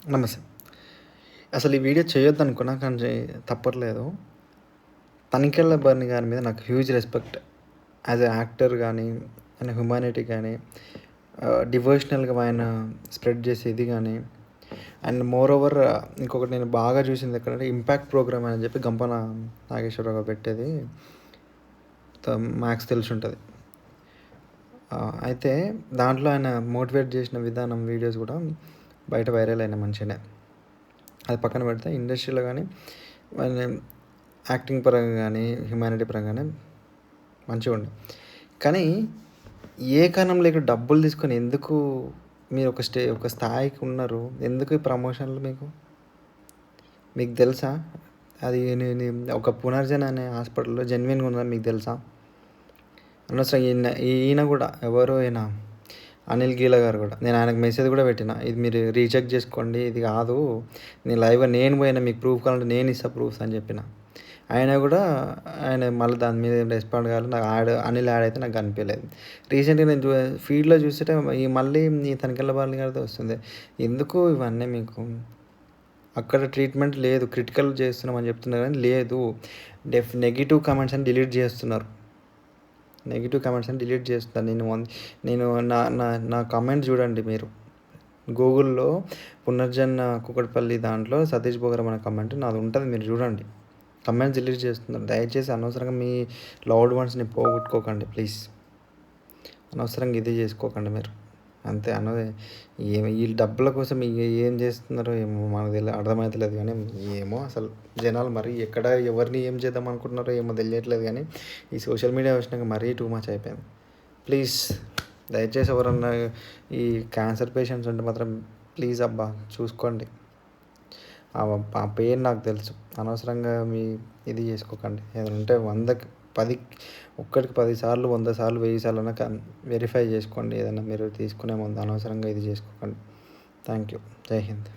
నమస్తే. అసలు ఈ వీడియో చేయొద్దనుకున్నా కానీ తప్పట్లేదు. 'తనికెళ్ళ భరణి' గారి మీద నాకు huge respect. As a actor గానీ, ఆయన హ్యుమానిటీ గానీ, డివోషనల్‌గా ఆయన స్ప్రెడ్ చేసే ఇది గానీ, అండ్ మోర్ ఓవర్ ఇంకొకటి నేను బాగా చూసింది ఎక్కడంటే 'ఇంపాక్ట్' ప్రోగ్రామ్ అని చెప్పి గంపన నాగేశ్వరరావు గారు పెట్టేది. మ్యాక్స్ తెలిసుంటది. అయితే దాంట్లో ఆయన మోటివేట్ చేసిన విధానం వీడియోస్ కూడా బయట వైరల్ అయినాయి మంచిగానే. అది పక్కన పెడితే ఇండస్ట్రీలో కానీ యాక్టింగ్ పరంగా కానీ హ్యుమానిటీ పరంగా కానీ మంచిగా ఉండే. కానీ ఏ కారణం లేక డబ్బులు తీసుకొని ఎందుకు మీరు ఒక స్థాయికి ఉన్నారు? ఎందుకు ఈ ప్రమోషన్లు మీకు తెలుసా? అది ఒక పునర్జన అనే హాస్పిటల్‌లో జెన్యూన్‌గా ఉందని మీకు తెలుసా? అనవసరంగా ఈయన కూడా ఎవరు ఈయన అనిల్ గీల గారు కూడా నేను ఆయనకు మెసేజ్ కూడా పెట్టిన. ఇది మీరు రీచెక్ చేసుకోండి, ఇది కాదు నేను లైవ్‌గా నేను పోయినా, మీకు ప్రూఫ్ కావాలంటే నేను ఇస్తా ప్రూఫ్స్ అని చెప్పిన. ఆయన కూడా మళ్ళీ దాని మీద ఏం రెస్పాండ్ కాలేదు. నాకు అనిల్ యాడ్ అయితే నాకు కనిపించలేదు. రీసెంట్‌గా నేను ఫీడ్‌లో చూస్తుంటే మళ్ళీ ఈ తనికెళ్ళ భరణి గారిదే వస్తుంది. ఎందుకు ఇవన్నీ మీకు? అక్కడ ట్రీట్మెంట్ లేదు, క్రిటికల్ చేస్తున్నామని చెప్తున్నారు కానీ లేదు. నెగెటివ్ కామెంట్స్ అని డిలీట్ చేస్తున్నారు. నేను నా కామెంట్ చూడండి మీరు. గూగుల్‌లో పునర్జన్ కూకట్పల్లి దాంట్లో సతీష్ బోగరం అనే కామెంట్ నాది ఉంటుంది, మీరు చూడండి. కామెంట్స్ డిలీట్ చేస్తున్నారు. దయచేసి అనవసరంగా మీ లవ్డ్ వన్స్‌ని పోగొట్టుకోకండి ప్లీజ్. అనవసరంగా ఇది చేసుకోకండి మీరు. అంతే ఈ డబ్బుల కోసం ఏం చేస్తున్నారో ఏమో మనకు అర్థమైతలేదు కానీ ఏమో అసలు జనాలు మరీ ఎక్కడ ఎవరిని ఏం చేద్దాం అనుకుంటున్నారో ఏమో తెలియట్లేదు కానీ ఈ సోషల్ మీడియా వచ్చినాక మరీ టూ మచ్ అయిపోయింది. ప్లీజ్ దయచేసి ఎవరన్నా ఈ క్యాన్సర్ పేషెంట్స్ ఉంటే మాత్రం ప్లీజ్ అబ్బా చూసుకోండి. ఆ పెయిన్ నాకు తెలుసు. అనవసరంగా ఇది చేసుకోకండి. ఏదైనా ఉంటే 10 సార్లు 100 సార్లు 1000 సార్లు వెరిఫై చేసుకోండి. ఏదైనా మీరు తీసుకునే ముందు అనవసరంగా ఇది చేసుకోకండి. Thank you. జై హింద్.